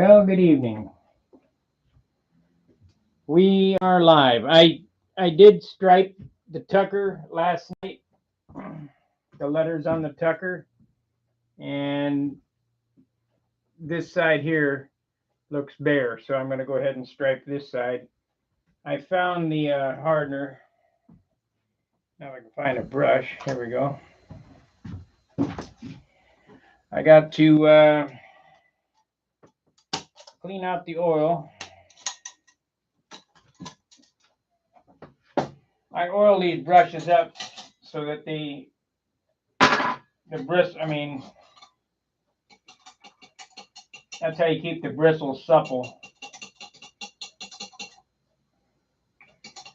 Well, good evening. We are live. I did stripe the tucker last night, the letters on the tucker, and this side here looks bare, so I'm going to go ahead and stripe this side. I found the hardener. Now I can find a brush. Here we go. I got to clean out the oil. I oil these brushes up so that the bristles, that's how you keep the bristles supple.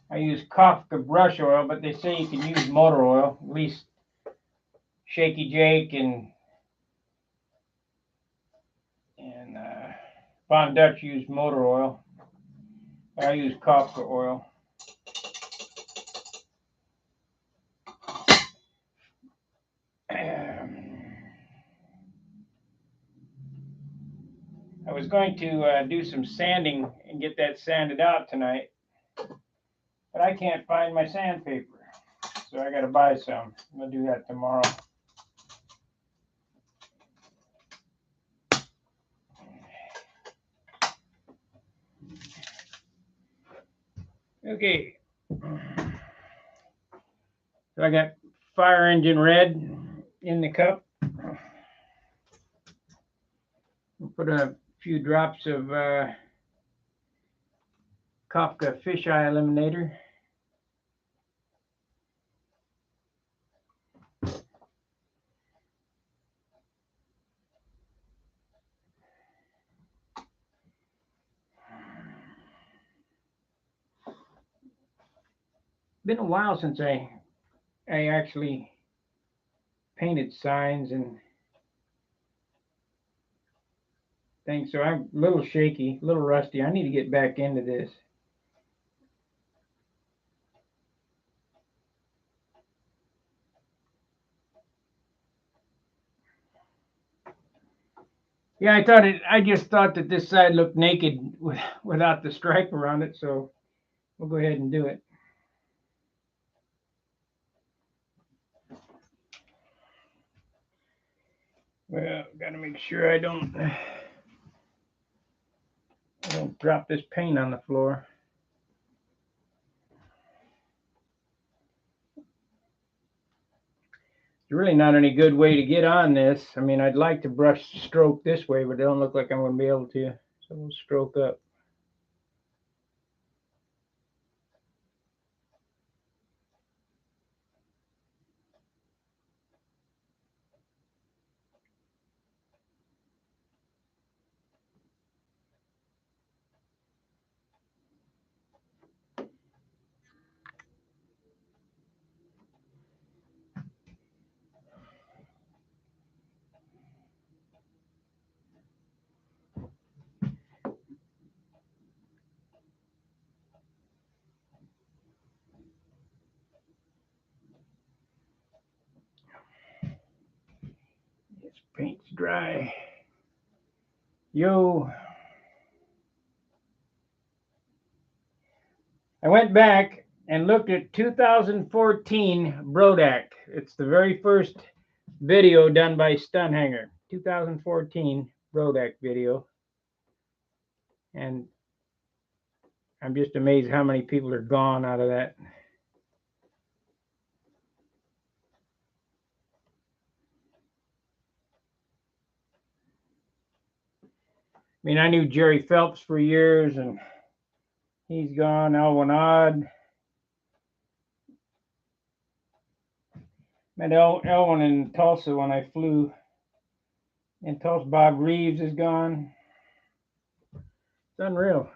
I use Kafka brush oil, but they say you can use motor oil. At least Shaky Jake and Von Dutch use motor oil. I use Kafka oil. I was going to do some sanding and get that sanded out tonight, but I can't find my sandpaper, so I got to buy some. I'm going to do that tomorrow. Okay, so I got fire engine red in the cup. I'll put a few drops of Kafka fisheye eliminator. Been a while since I actually painted signs and things, so I'm a little shaky, a little rusty. I need to get back into this. Yeah, I just thought that this side looked naked without the stripe around it, so we'll go ahead and do it. Well, gotta make sure I don't drop this paint on the floor. There's really not any good way to get on this. I mean, I'd like to brush stroke this way, but it don't look like I'm going to be able to. So we'll stroke up. This paint's dry. Yo. I went back and looked at 2014 Brodak. It's the very first video done by Stunt 2014 Brodak video. And I'm just amazed how many people are gone out of that. I mean, I knew Jerry Phelps for years, and he's gone. Elwin Odd. Met Elwin in Tulsa when I flew. In Tulsa, Bob Reeves is gone. It's unreal.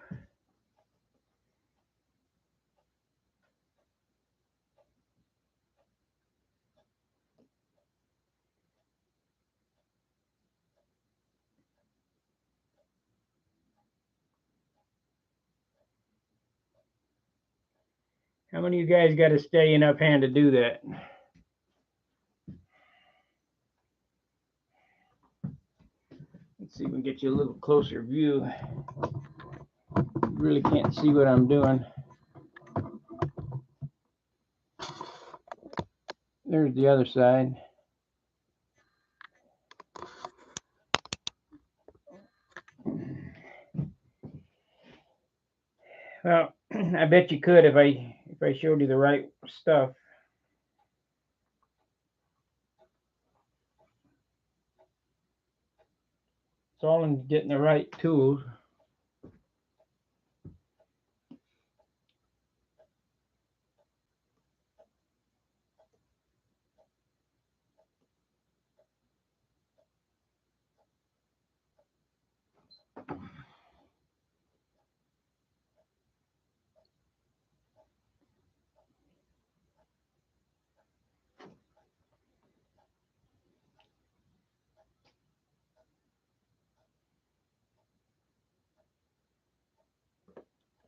How many of you guys got a steady enough hand to do that? Let's see if we can get you a little closer view. You really can't see what I'm doing. There's the other side. Well, I bet you could if I showed you the right stuff. It's all in getting the right tools.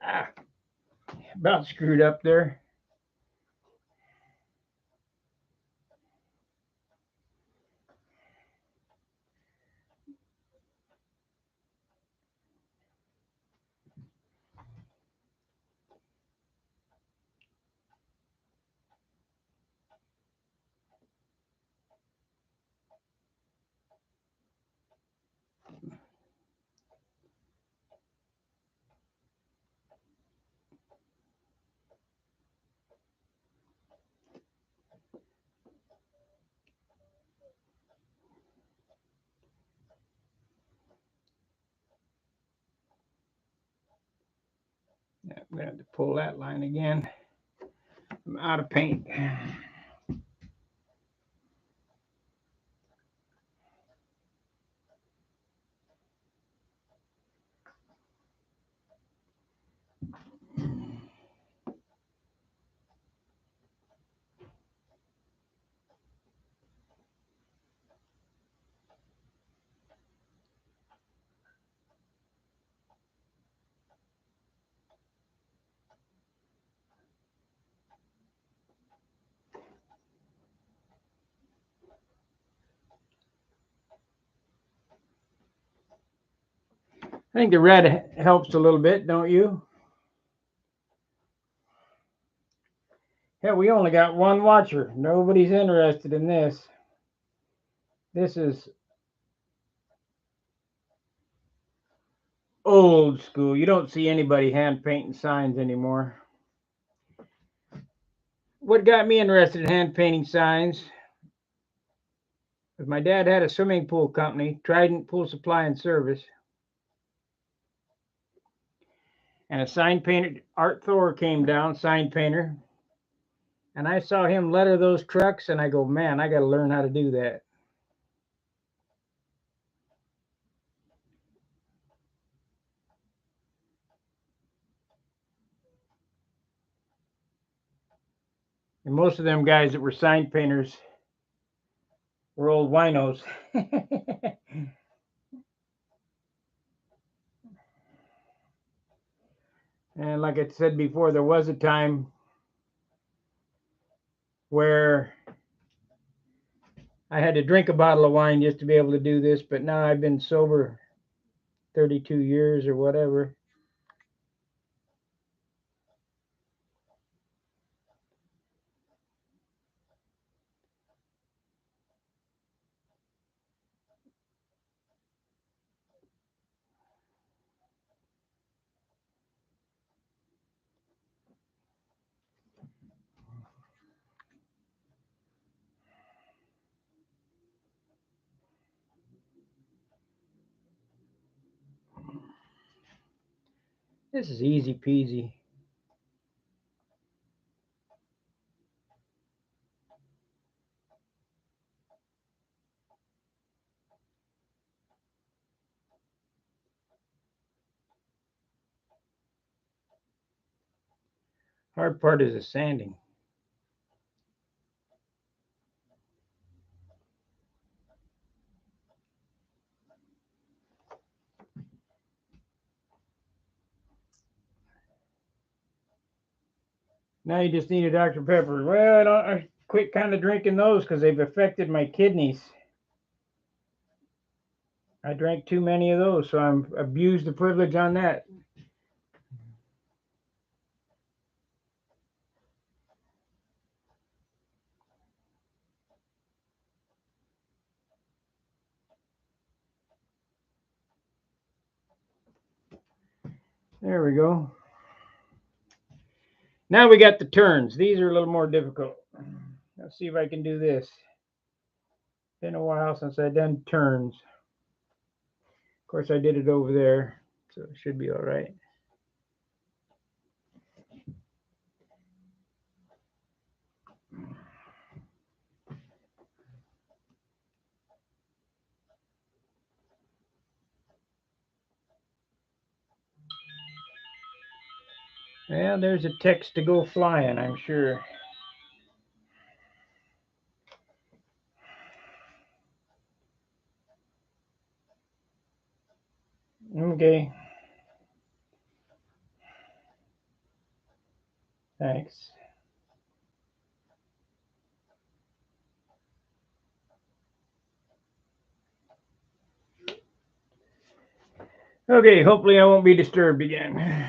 Ah, about screwed up there. I'm gonna have to pull that line again. I'm out of paint. I think the red helps a little bit, don't you? Yeah, we only got one watcher. Nobody's interested in this. This is old school. You don't see anybody hand painting signs anymore. What got me interested in hand painting signs was my dad had a swimming pool company, Trident Pool Supply and Service, and a sign painter, Art Thor, came down, sign painter, and I saw him letter those trucks, and I go, man, I got to learn how to do that. And most of them guys that were sign painters were old winos. And like I said before, there was a time where I had to drink a bottle of wine just to be able to do this, but now I've been sober 32 years or whatever. This is easy peasy. Hard part is the sanding. Now you just need a Dr. Pepper. Well, I quit kind of drinking those because they've affected my kidneys. I drank too many of those, so I'm abused the privilege on that. There we go. Now we got the turns. These are a little more difficult. Let's see if I can do this. Been a while since I've done turns. Of course, I did it over there, so it should be all right. Well, there's a text to go flying, I'm sure. Okay. Thanks. Okay, hopefully I won't be disturbed again.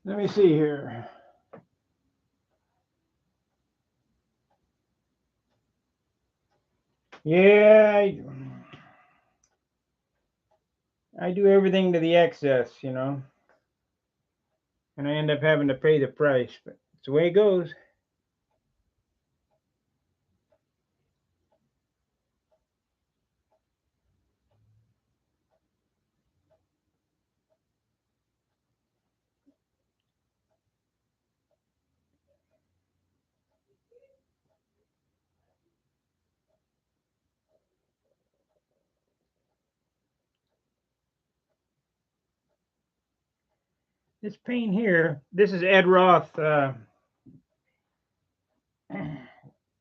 Let me see here. Yeah, I do everything to the excess, you know, and I end up having to pay the price, but it's the way it goes. This paint here, this is Ed Roth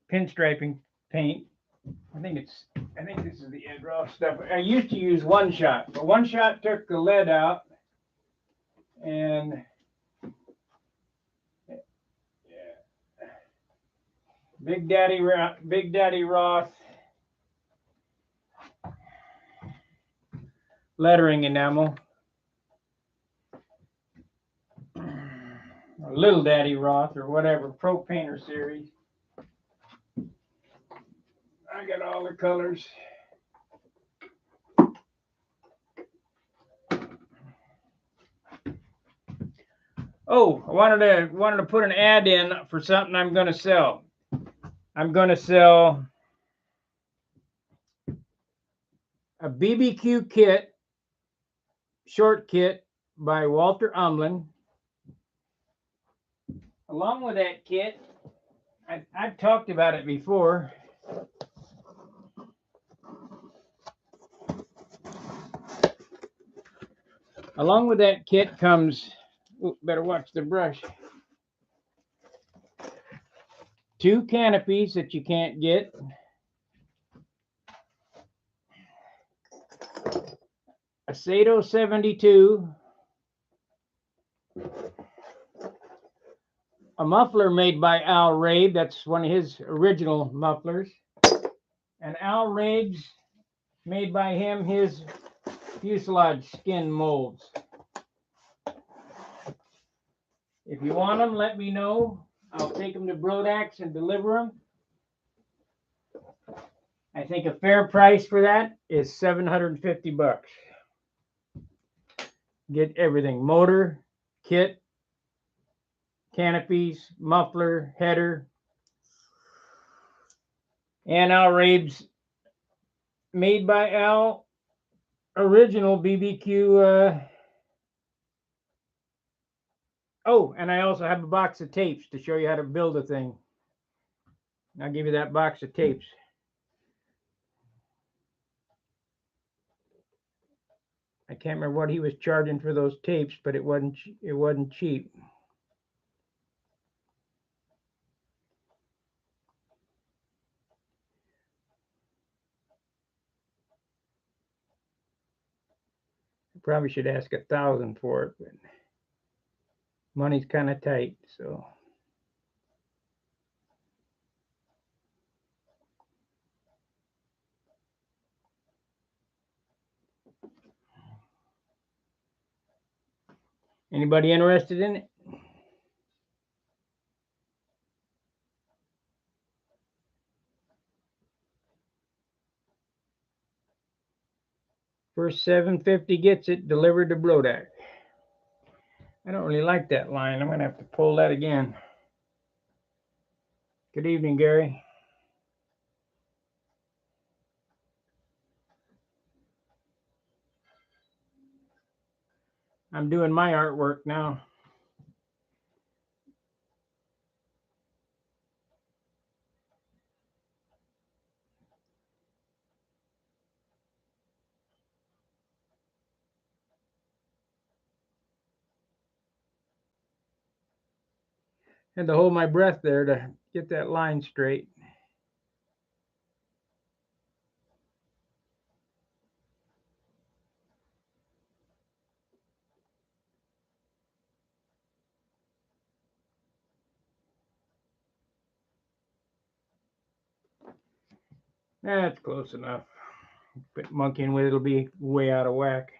pinstriping paint. I think this is the Ed Roth stuff. I used to use One Shot, but One Shot took the lead out, and yeah, Big Daddy Roth lettering enamel. Or Little Daddy Roth or whatever, Pro Painter series. I got all the colors. Oh, I wanted to put an ad in for something I'm going to sell. I'm going to sell a BBQ kit, short kit by Walter Umlin. Along with that kit, I've talked about it before. Along with that kit comes, better watch the brush, 2 canopies that you can't get, a Sato 72, a muffler made by Al Rabe. That's one of his original mufflers. And Al Rabe's made by him his fuselage skin molds. If you want them, let me know. I'll take them to Brodax and deliver them. I think a fair price for that is $750. Get everything: motor, kit, canopies, muffler, header, and Al Rabe's made by Al original BBQ. Oh, and I also have a box of tapes to show you how to build a thing. I'll give you that box of tapes. I can't remember what he was charging for those tapes, but it wasn't cheap. I probably should ask $1,000 for it, but money's kind of tight, so. Anybody interested in it? First 750 gets it delivered to Brodak. I don't really like that line. I'm going to have to pull that again. Good evening, Gary. I'm doing my artwork now. Had to hold my breath there to get that line straight. That's close enough. But monkeying with it'll be way out of whack.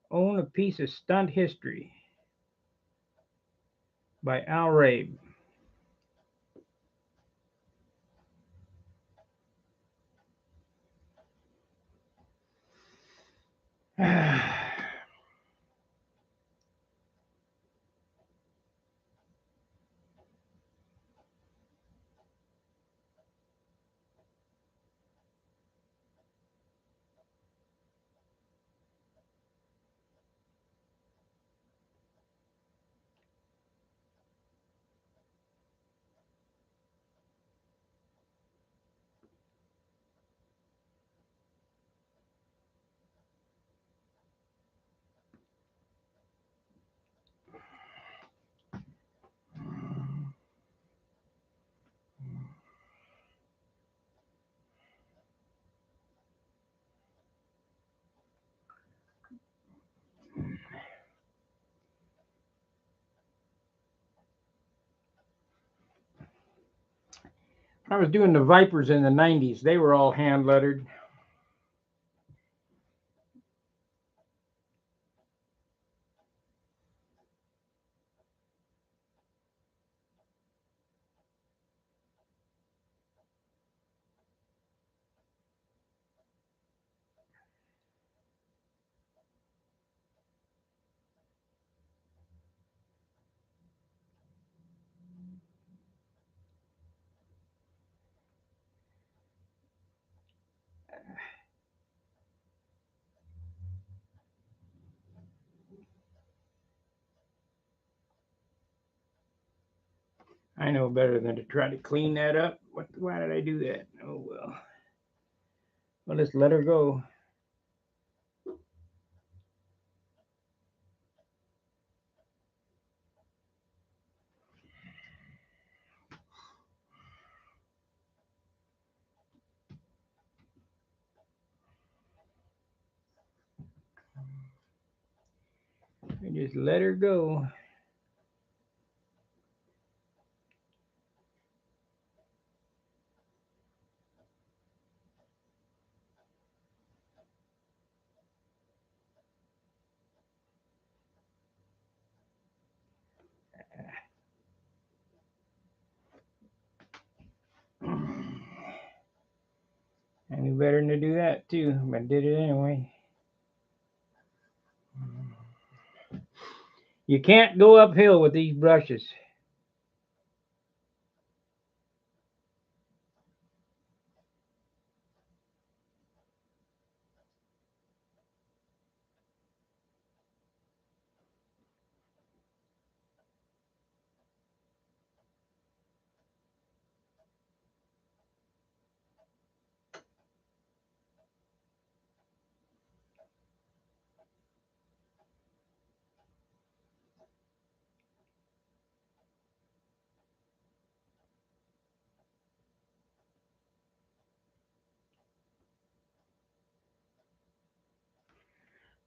Own a Piece of Stunt History by Al Rabe. I was doing the Vipers in the 90s. They were all hand lettered. I know better than to try to clean that up. Why did I do that? Oh well. Well, let's let her go. I just let her go. I knew better than to do that too, but I did it anyway. You can't go uphill with these brushes.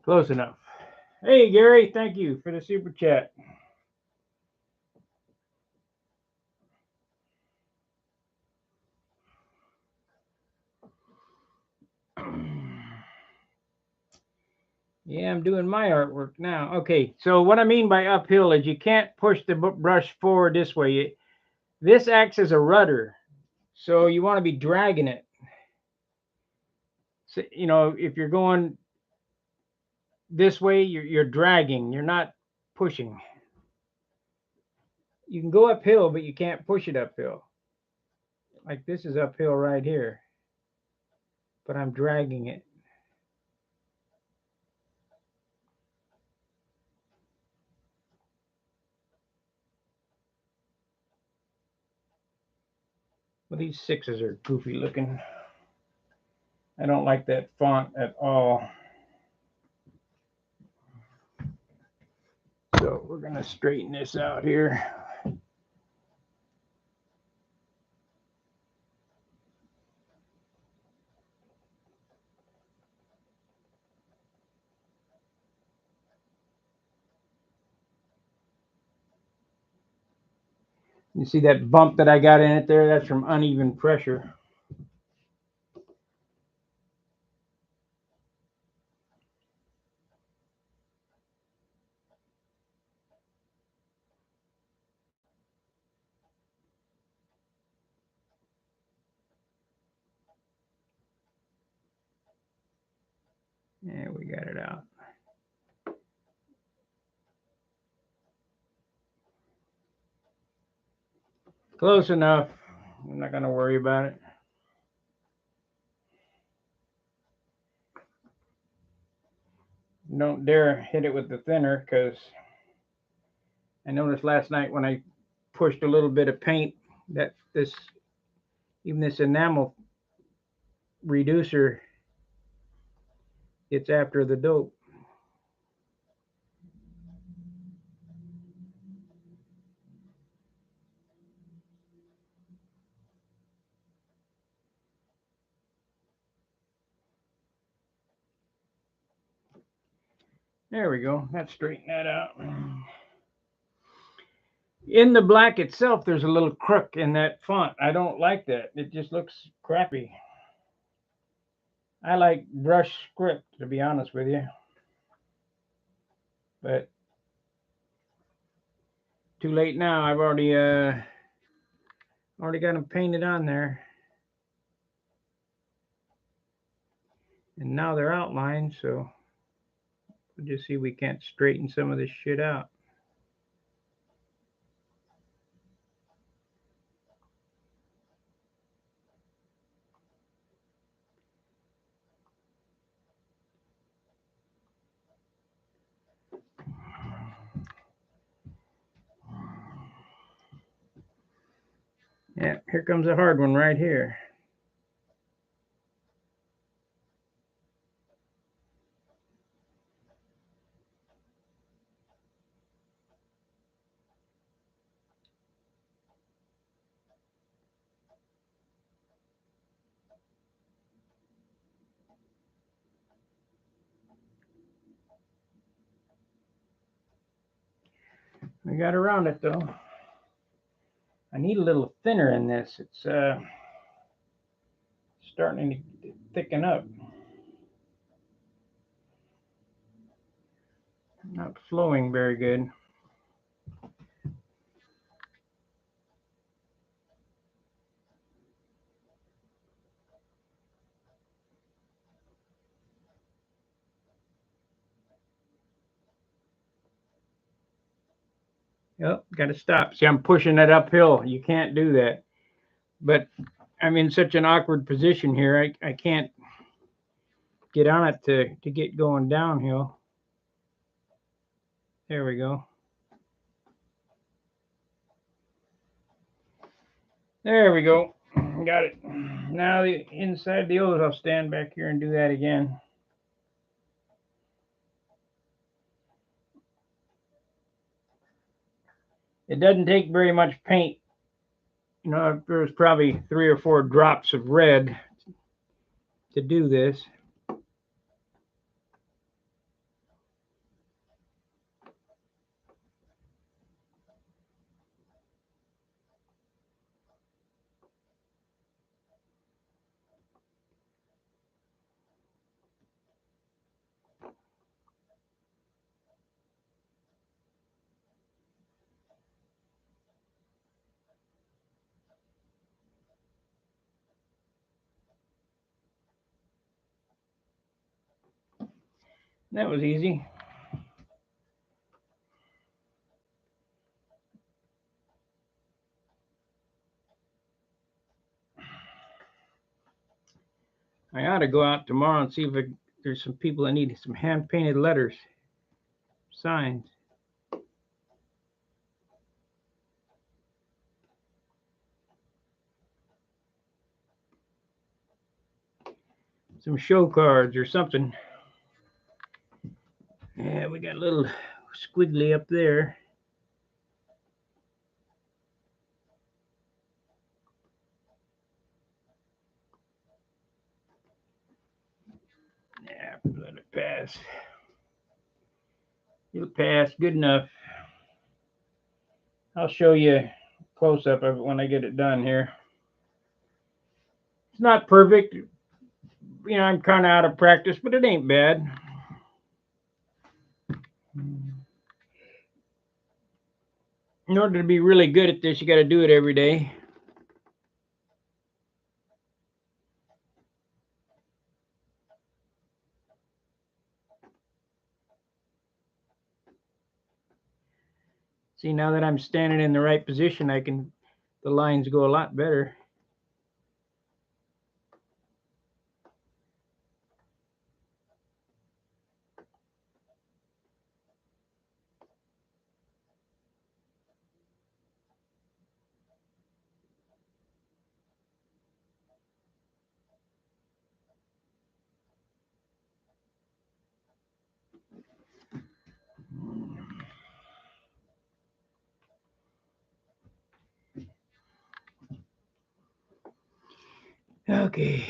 Close enough. Hey, Gary, thank you for the super chat. Yeah, I'm doing my artwork now. Okay, so what I mean by uphill is you can't push the brush forward this way. This acts as a rudder, so you want to be dragging it. So, if you're going this way, you're dragging. You're not pushing. You can go uphill, but you can't push it uphill. Like this is uphill right here, but I'm dragging it. Well, these sixes are goofy looking. I don't like that font at all. So we're going to straighten this out here. You see that bump that I got in it there? That's from uneven pressure. Yeah, we got it out. Close enough. I'm not going to worry about it. Don't dare hit it with the thinner, because I noticed last night when I pushed a little bit of paint that even this enamel reducer gets after the dope. There we go. That straightened that out. In the black itself, there's a little crook in that font. I don't like that. It just looks crappy. I like brush script, to be honest with you. But too late now. I've already got them painted on there. And now they're outlined, so we'll just see if we can't straighten some of this shit out. Yeah, here comes a hard one right here. I got around it though. I need a little thinner in this. It's starting to thicken up. Not flowing very good. Yep, got to stop. See, I'm pushing it uphill. You can't do that. But I'm in such an awkward position here. I can't get on it to get going downhill. There we go. There we go. Got it. Now the inside the O's, I'll stand back here and do that again. It doesn't take very much paint. You know, there's probably 3 or 4 drops of red to do this. That was easy. I ought to go out tomorrow and see if there's some people that need some hand painted letters, signs. Some show cards or something. Yeah, we got a little squiggly up there. Yeah, let it pass. It'll pass. Good enough. I'll show you a close up of it when I get it done here. It's not perfect. You know, I'm kind of out of practice, but it ain't bad. In order to be really good at this, you got to do it every day. See, now that I'm standing in the right position, the lines go a lot better. Okay.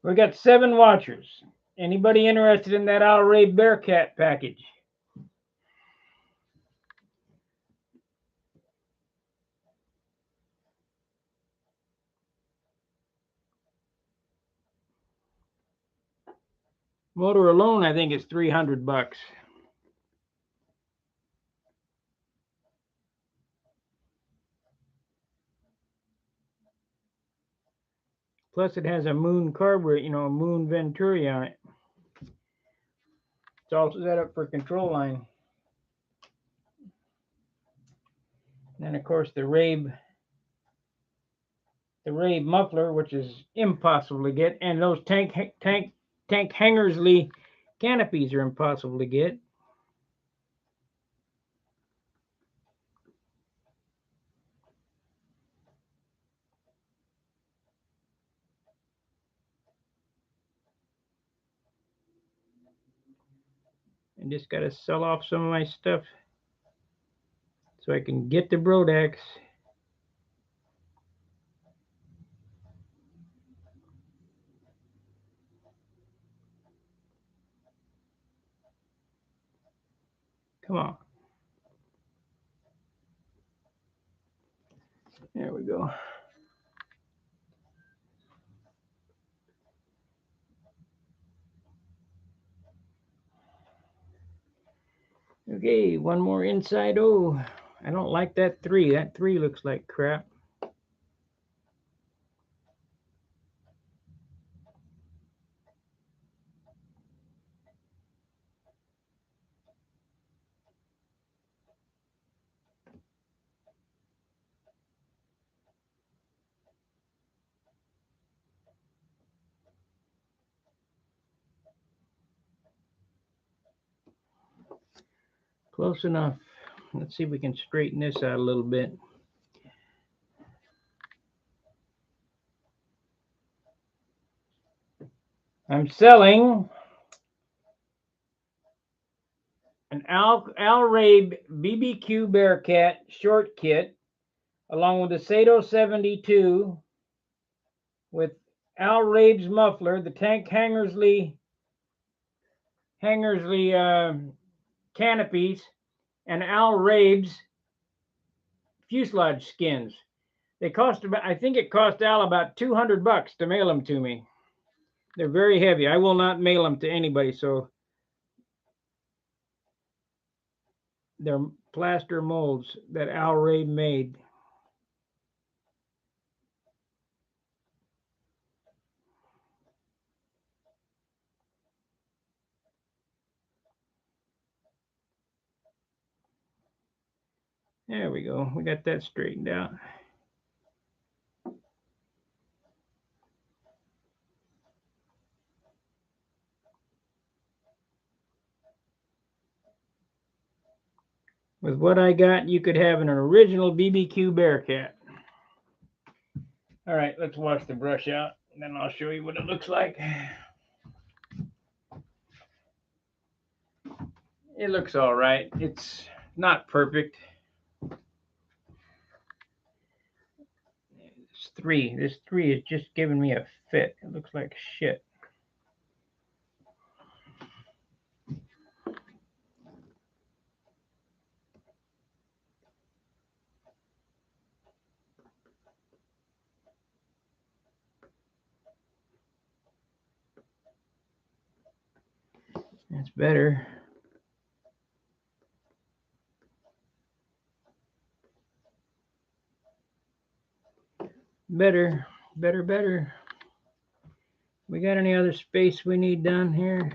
We got 7 watchers. Anybody interested in that Alray Bearcat package? Motor alone, I think, is $300. Plus, it has a Moon carburetor, a Moon Venturi on it. It's also set up for control line. And then, of course, the Rabe muffler, which is impossible to get, and those tank Hangersley canopies are impossible to get. I just got to sell off some of my stuff so I can get the Brodax. Come on. There we go. Okay, one more inside. Oh, I don't like that 3. That 3 looks like crap. Close enough. Let's see if we can straighten this out a little bit. I'm selling an Al Rabe BBQ Bearcat short kit along with the Sato 72 with Al Rabe's muffler, the tank Hangersley canopies, and Al Rabe's fuselage skins. They cost about, I think it cost Al about $200 to mail them to me. They're very heavy. I will not mail them to anybody, so they're plaster molds that Al Rabe made. There we go. We got that straightened out. With what I got, you could have an original BBQ Bearcat. All right, let's wash the brush out, and then I'll show you what it looks like. It looks all right. It's not perfect. This 3 is just giving me a fit. It looks like shit. That's better. Better. We got any other space we need down here?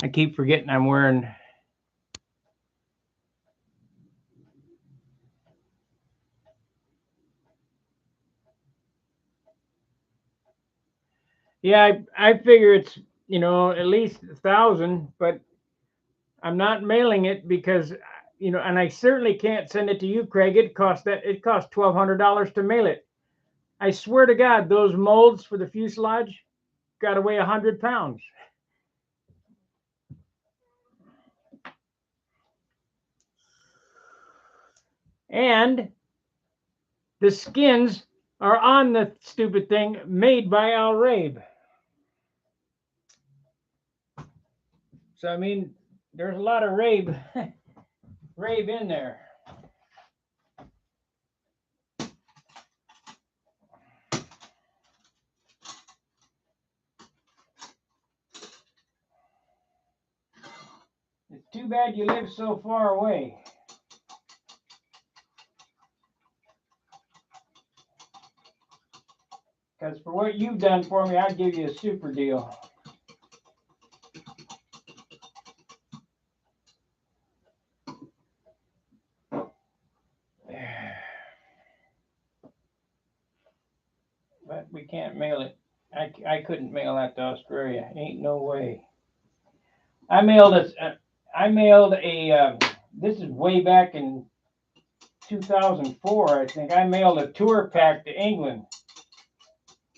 I keep forgetting I'm wearing. Yeah, I figure it's, at least 1,000, but I'm not mailing it because, and I certainly can't send it to you, Craig. It costs $1,200 to mail it. I swear to God, those molds for the fuselage got to weigh 100 pounds. And the skins are on the stupid thing made by Al Rabe. So, I mean, there's a lot of Rabe in there. too bad you live so far away. Because for what you've done for me, I'd give you a super deal. But we can't mail it. I couldn't mail that to Australia. Ain't no way. I mailed a. This is way back in 2004, I think. I mailed a tour pack to England.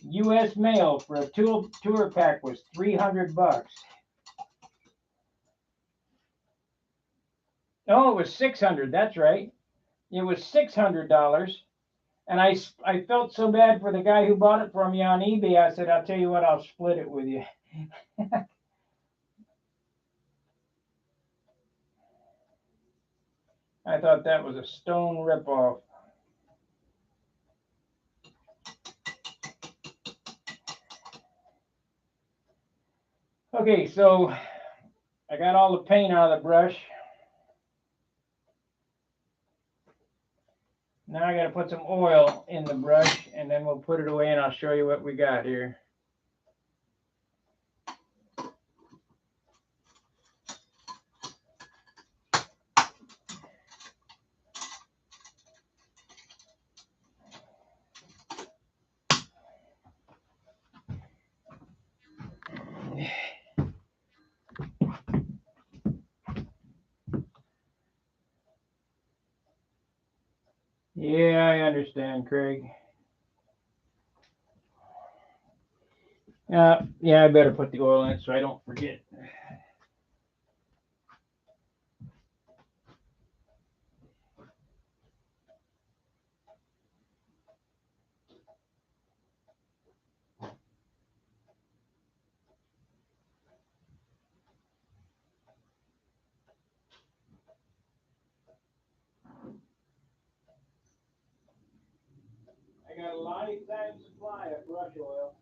U.S. mail for a tour pack was $300. No, it was $600. That's right. It was $600. And I felt so bad for the guy who bought it for me on eBay. I said, I'll tell you what, I'll split it with you. I thought that was a stone ripoff. Okay, so I got all the paint out of the brush. Now I got to put some oil in the brush, and then we'll put it away, and I'll show you what we got here. Yeah, I understand, Craig. Yeah, I better put the oil in it so I don't forget. I got a lifetime supply of brush oil.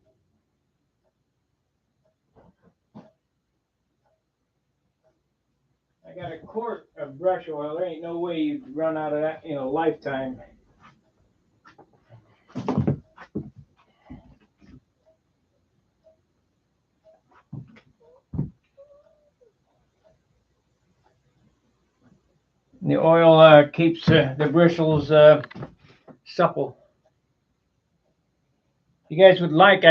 I got a quart of brush oil. There ain't no way you'd run out of that in a lifetime. The oil keeps the bristles supple. If you guys would like,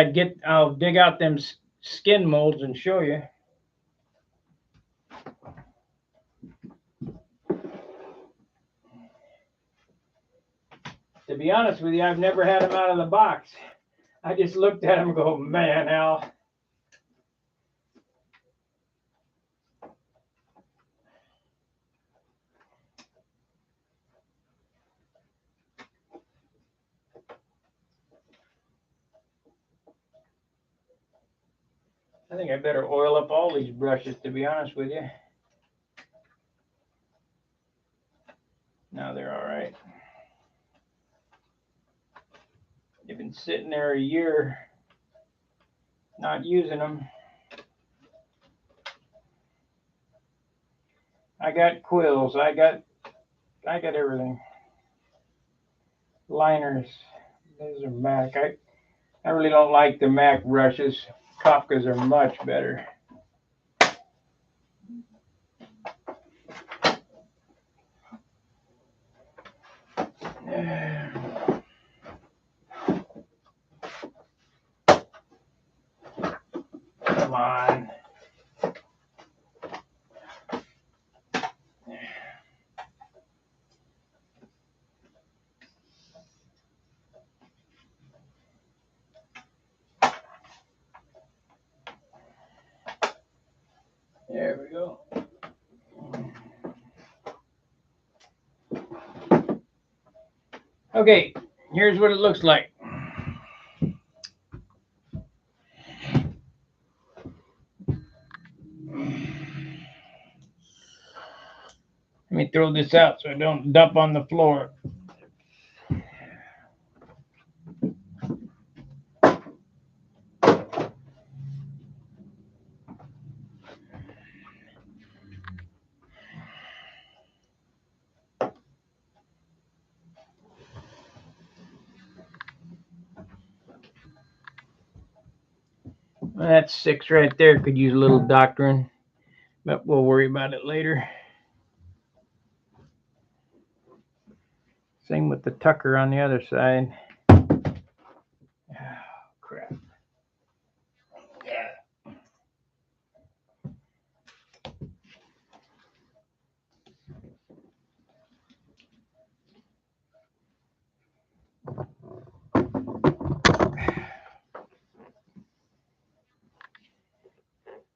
I'll dig out them skin molds and show you. To be honest with you, I've never had them out of the box. I just looked at them and go, man, Al. I think I better oil up all these brushes, to be honest with you. No, they're all right. They've been sitting there a year, not using them. I got quills. I got everything. Liners. Those are MAC. I really don't like the MAC brushes. Kafkas are much better. Come on. There we go. Okay, here's what it looks like. Let me throw this out so I don't dump on the floor. That's 6 right there. Could use a little doctoring, but we'll worry about it later. Same with the tucker on the other side. Oh, crap. Yeah.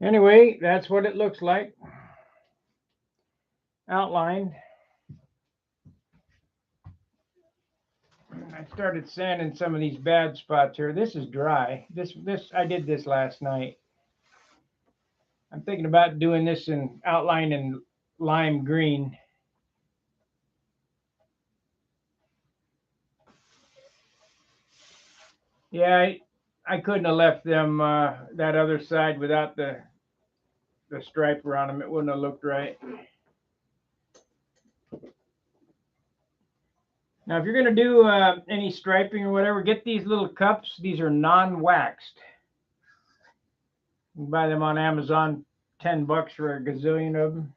Anyway, that's what it looks like. Outlined. I started sanding some of these bad spots here. This is dry. This I did this last night. I'm thinking about doing this in outline in lime green. Yeah, I couldn't have left them that other side without the stripe around them. It wouldn't have looked right. Now, if you're going to do any striping or whatever, get these little cups. These are non-waxed. You can buy them on Amazon, $10 for a gazillion of them.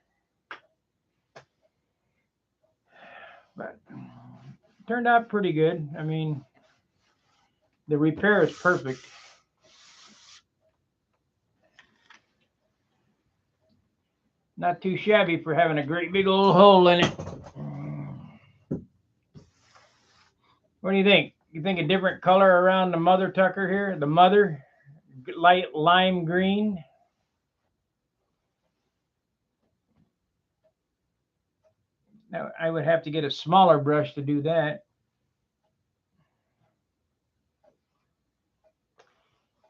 But it turned out pretty good. I mean, the repair is perfect. Not too shabby for having a great big old hole in it. What do you think? You think a different color around the mother tucker here? The mother, light lime green. Now, I would have to get a smaller brush to do that.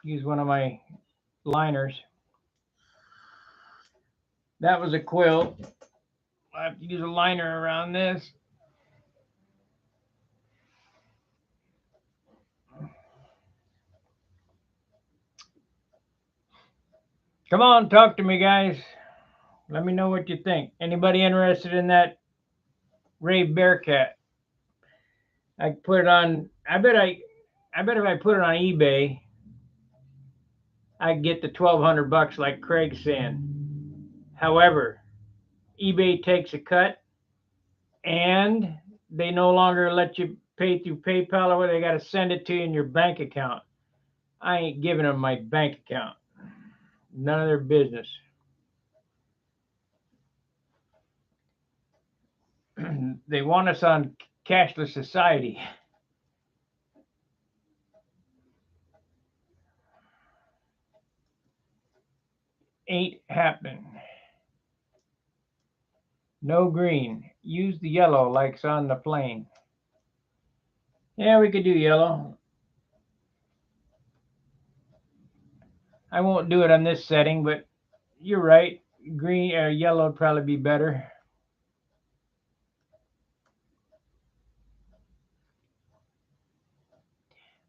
Use one of my liners. That was a quilt. I have to use a liner around this. Come on, talk to me, guys. Let me know what you think. Anybody interested in that Ray Bearcat? I put it on. I bet if I put it on eBay, I get the $1,200 like Craig's saying. However, eBay takes a cut, and they no longer let you pay through PayPal or whatever. They got to send it to you in your bank account. I ain't giving them my bank account. None of their business. They want us on cashless society. Ain't happening. No green. Use the yellow like's on the plane. Yeah, we could do yellow. I won't do it on this setting, but you're right. Green or yellow would probably be better.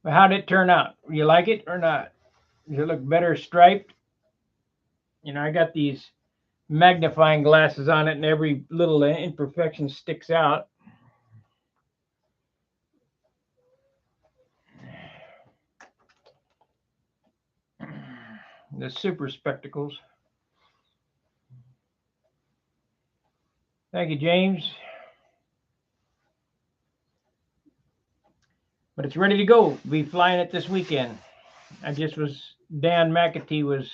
But how did it turn out? You like it or not? Does it look better striped? You know, I got these magnifying glasses on it, and every little imperfection sticks out. The super spectacles. Thank you, James. But it's ready to go. Be flying it this weekend. Dan McAtee was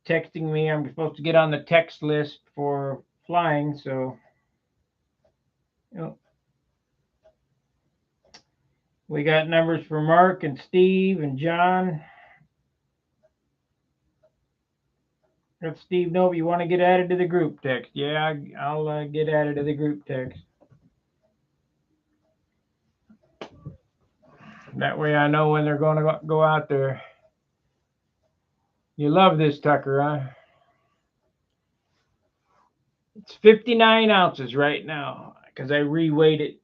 texting me. I'm supposed to get on the text list for flying, so you know, we got numbers for Mark and Steve and John. Let Steve know if you want to get added to the group text. Yeah, I'll get added to the group text. That way I know when they're going to go out there. You love this tucker, huh? It's 59 ounces right now because I reweighed it.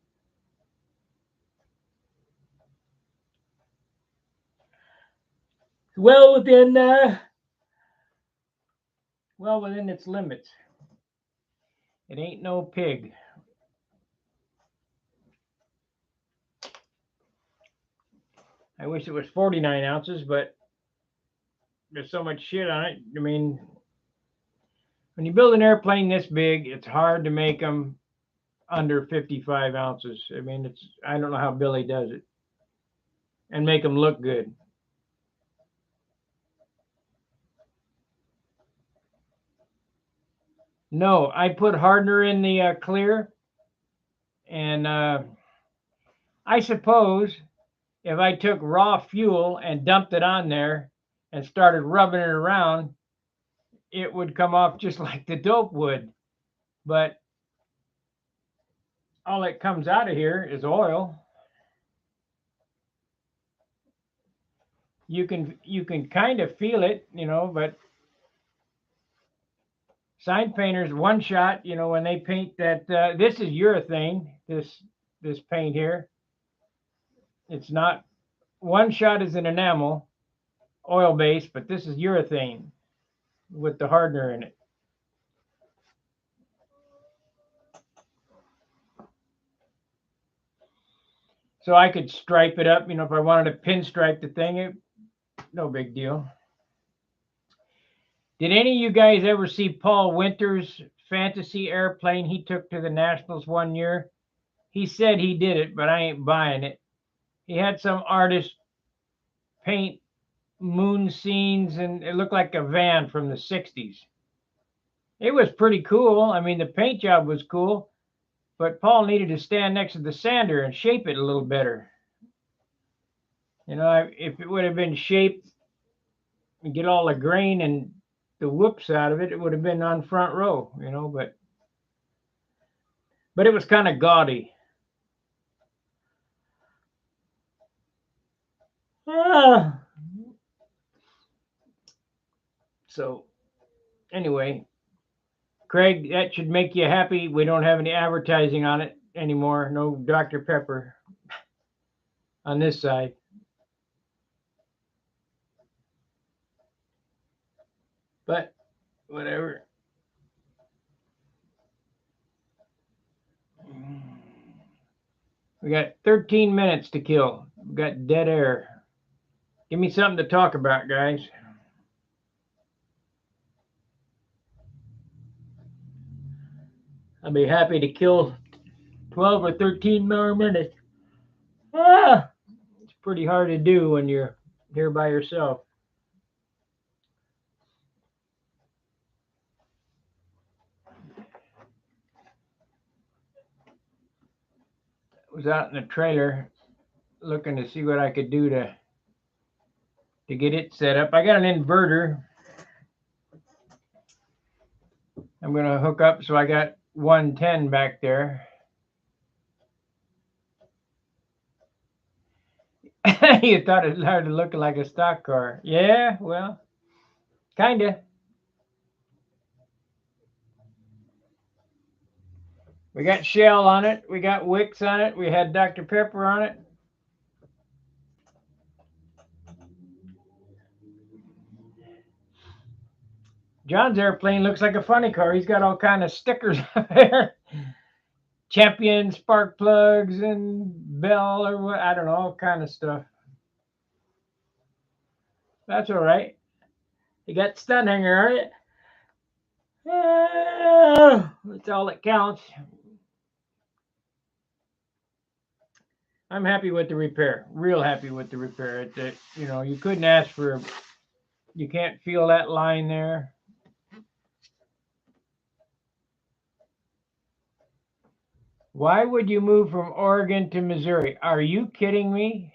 Well within its limits. It ain't no pig. I wish it was 49 ounces, but there's so much shit on it. I mean, when you build an airplane this big, it's hard to make them under 55 ounces. I mean, I don't know how Billy does it and make them look good. No, I put hardener in the clear, and I suppose if I took raw fuel and dumped it on there and started rubbing it around, it would come off just like the dope would. But all that comes out of here is oil. You can kind of feel it, but sign painters one shot, when they paint that this is urethane, this paint here. It's not one shot is an enamel oil base, but this is urethane with the hardener in it. So I could stripe it up, if I wanted to pinstripe the thing, no big deal. Did any of you guys ever see Paul Winter's fantasy airplane he took to the Nationals one year? He said he did it, but I ain't buying it. He had some artist paint moon scenes, and it looked like a van from the 60s. It was pretty cool. I mean, the paint job was cool, but Paul needed to stand next to the sander and shape it a little better. If it would have been shaped and get all the grain and the whoops out of it, it would have been on front row, but it was kind of gaudy. So anyway, Craig, that should make you happy. We don't have any advertising on it anymore. No Dr. Pepper on this side. But whatever. We got 13 minutes to kill. We got dead air. Give me something to talk about, guys. I'll be happy to kill 12 or 13 more minutes. It's pretty hard to do when you're here by yourself. I was out in the trailer looking to see what I could do to get it set up. I got an inverter. I'm going to hook up, so I got 110 back there. You thought it started looking like a stock car. Yeah, well, kind of. We got Shell on it. We got Wicks on it. We had Dr. Pepper on it. John's airplane looks like a funny car. He's got all kind of stickers there. Champion spark plugs and Bell or what, I don't know, all kind of stuff. That's all right. You got Stunt hanger on it. That's all that counts. I'm happy with the repair. Real happy with the repair. You couldn't ask for. You can't feel that line there. Why would you move from Oregon to Missouri? Are you kidding me?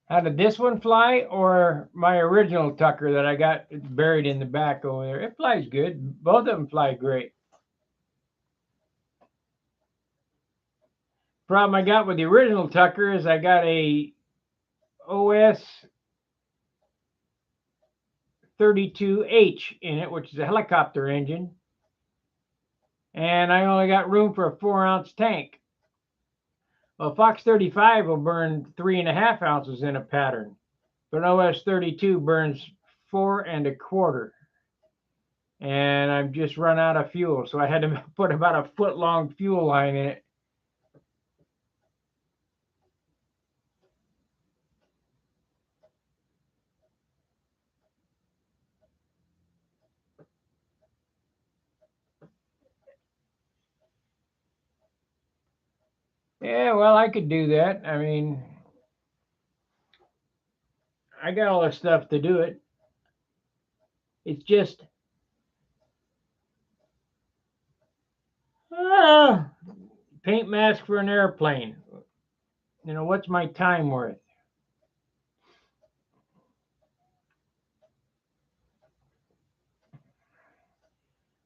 How did this one fly, or my original Tucker that I got buried in the back over there? It flies good. Both of them fly great. Problem I got with the original Tucker is I got a OS 32H in it, which is a helicopter engine, and I only got room for a 4-ounce tank. Well, Fox 35 will burn 3.5 ounces in a pattern, but OS 32 burns 4 1/4. and I've just run out of fuel, so I had to put about a foot-long fuel line in it. Yeah, well, I could do that. I mean, I got all the stuff to do it. It's just paint mask for an airplane. You know, what's my time worth?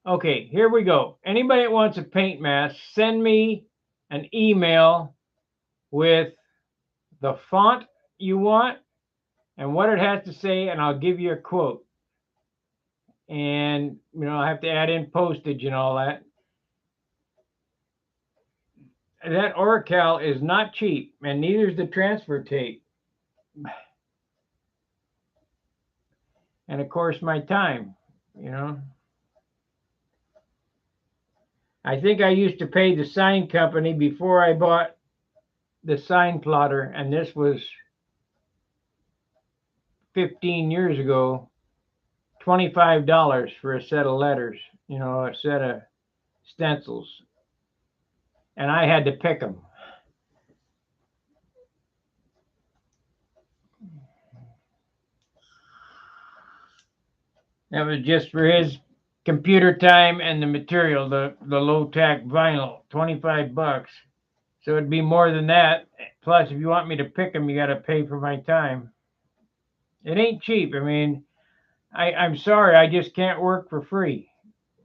Okay, here we go. Anybody that wants a paint mask, send me an email with the font you want and what it has to say, and I'll give you a quote. And, you know, I have to add in postage and all that. That Oracal is not cheap, and neither is the transfer tape. And of course, my time, you know. I think I used to pay the sign company before I bought the sign plotter, and this was 15 years ago, $25 for a set of letters, you know, a set of stencils. And I had to pick them. That was just for his computer time and the material, the low tack vinyl, $25. So it'd be more than that. Plus, if you want me to pick them, you got to pay for my time. It ain't cheap. I mean, I'm sorry, I just can't work for free.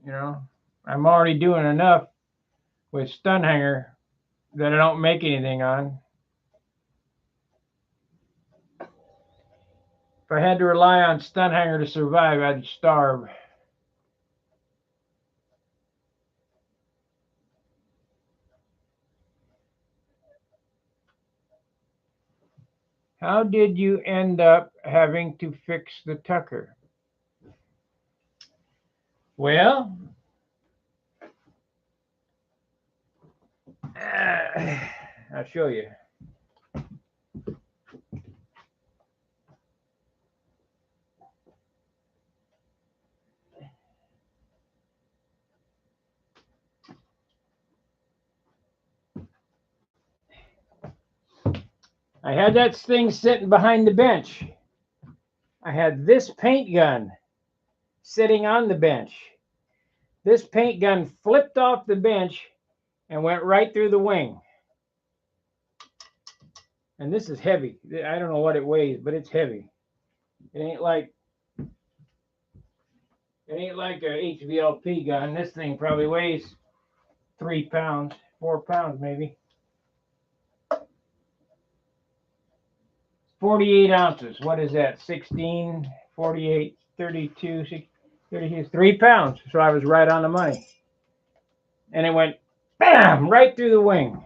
You know, I'm already doing enough with Stunt Hanger that I don't make anything on. If I had to rely on Stunt Hanger to survive, I'd starve. How did you end up having to fix the Tucker? Well, I'll show you. I had that thing sitting behind the bench. I had this paint gun sitting on the bench. This paint gun flipped off the bench and went right through the wing. And this is heavy. I don't know what it weighs, but it's heavy. It ain't like a HVLP gun. This thing probably weighs 3 pounds, 4 pounds maybe. 48 ounces. What is that? 16, 48, 32, 32, 3 pounds. So I was right on the money. And it went bam right through the wing.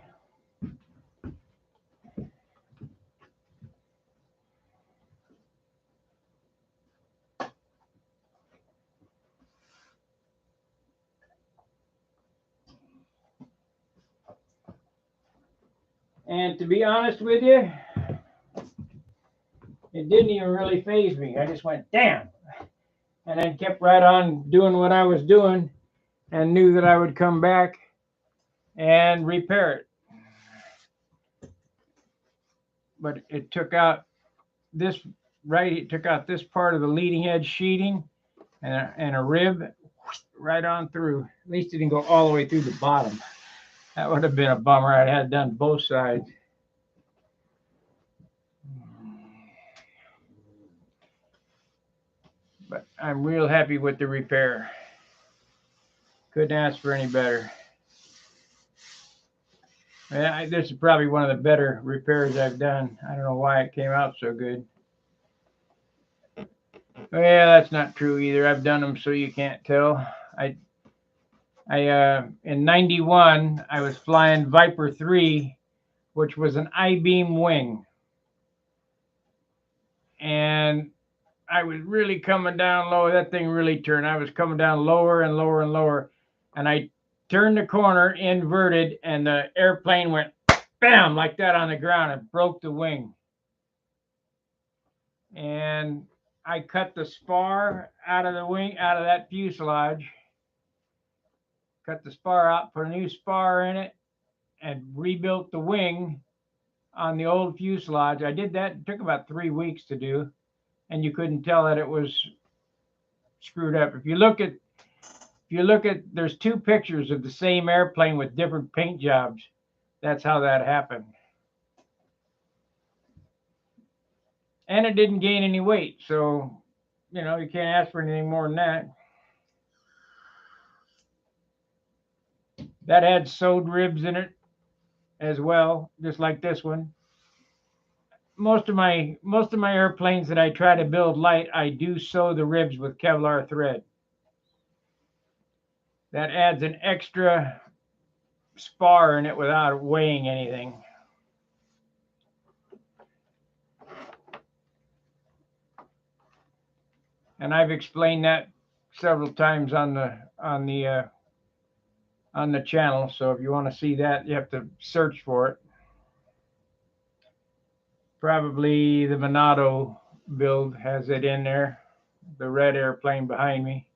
And to be honest with you, it didn't even really faze me. I just went, damn. And then kept right on doing what I was doing and knew that I would come back and repair it. But it took out this, right, it took out this part of the leading edge sheeting and a rib right on through. At least it didn't go all the way through the bottom. That would have been a bummer. I'd had done both sides. But I'm real happy with the repair. Couldn't ask for any better. This is probably one of the better repairs I've done. I don't know why it came out so good. Yeah, that's not true either. I've done them so you can't tell. In '91, I was flying Viper 3, which was an I-beam wing. And I was really coming down low. That thing really turned. I was coming down lower and lower and lower. And I turned the corner, inverted, and the airplane went bam like that on the ground and broke the wing. And I cut the spar out of the wing, out of that fuselage, cut the spar out, put a new spar in it, and rebuilt the wing on the old fuselage. I did that. It took about 3 weeks to do, and you couldn't tell that it was screwed up. If you look at, there's two pictures of the same airplane with different paint jobs. That's how that happened. And it didn't gain any weight, so you can't ask for anything more than that. That had sewed ribs in it as well, just like this one. Most of my airplanes that I try to build light, I do sew the ribs with Kevlar thread. That adds an extra spar in it without weighing anything. And I've explained that several times on the channel. So if you want to see that, you have to search for it. Probably the Monado build has it in there. The red airplane behind me.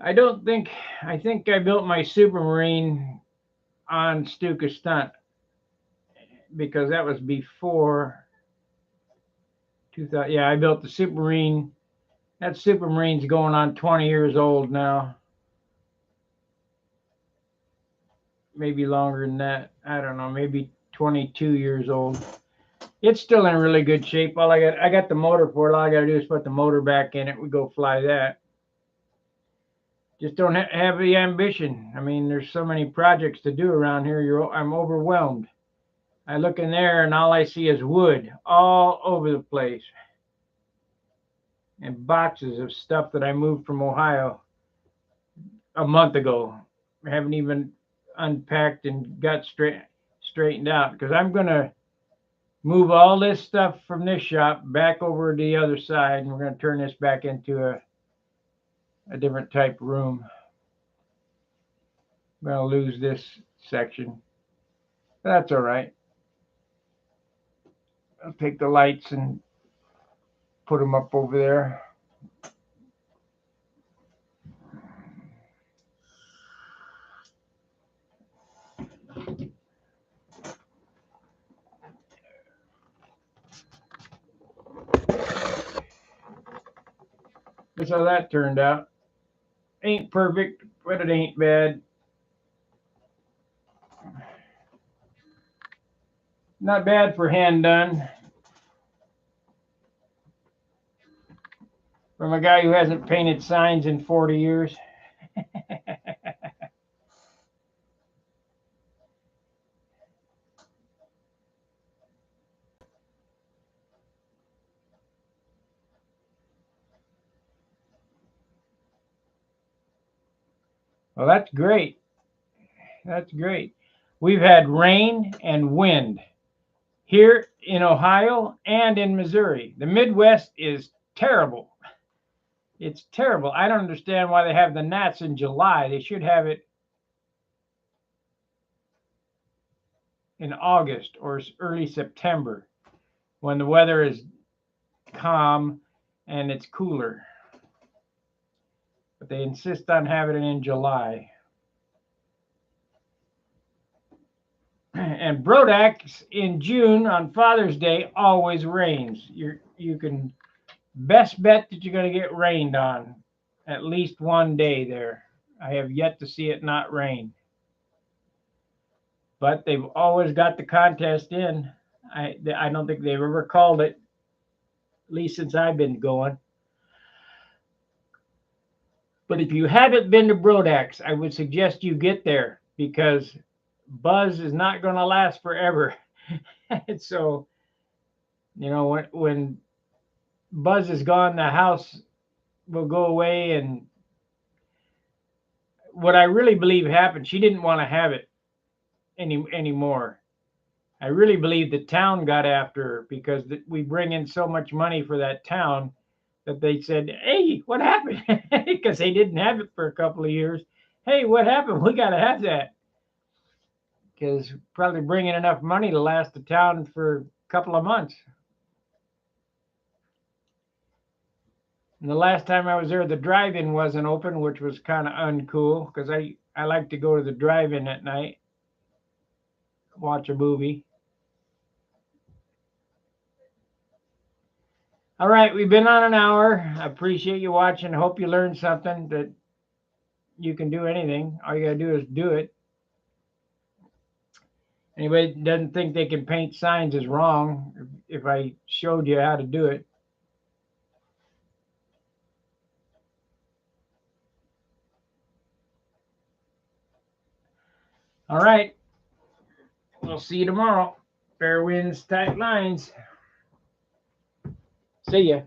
I think I built my Supermarine on Stuka Stunt because that was before 2000. Yeah, I built the Supermarine. That Supermarine's going on 20 years old now. Maybe longer than that. I don't know, maybe 22 years old. It's still in really good shape. I got the motor for it. All I got to do is put the motor back in it. We go fly that. Just don't have the ambition. I mean, there's so many projects to do around here. I'm overwhelmed. I look in there and all I see is wood all over the place. And boxes of stuff that I moved from Ohio a month ago. I haven't even unpacked and got straightened out because I'm going to move all this stuff from this shop back over to the other side, and we're going to turn this back into a different type room. I'm going to lose this section. That's all right. I'll take the lights and put them up over there. That's how that turned out. Ain't perfect, but it ain't bad. Not bad for hand done. From a guy who hasn't painted signs in 40 years. Well, that's great. That's great. We've had rain and wind here in Ohio and in Missouri. The Midwest is terrible. It's terrible. I don't understand why they have the gnats in July. They should have it in August or early September when the weather is calm and it's cooler. But they insist on having it in July. And Brodax in June on Father's Day always rains. You can best bet that you're going to get rained on at least one day there. I have yet to see it not rain. But they've always got the contest in. I don't think they've ever called it, at least since I've been going. But if you haven't been to Brodax, I would suggest you get there because buzz is not going to last forever. So, when buzz is gone, the house will go away. And what I really believe happened, she didn't want to have it anymore. I really believe the town got after her because we bring in so much money for that town that they said, "Hey, what happened?" Because they didn't have it for a couple of years. Hey, what happened? We got to have that because probably bringing enough money to last the town for a couple of months. And the last time I was there, the drive-in wasn't open, which was kind of uncool because I like to go to the drive-in at night, watch a movie. All right, we've been on an hour. I appreciate you watching. Hope you learned something that you can do anything. All you got to do is do it. Anybody that doesn't think they can paint signs is wrong if I showed you how to do it. All right. We'll see you tomorrow. Fair winds, tight lines. See ya.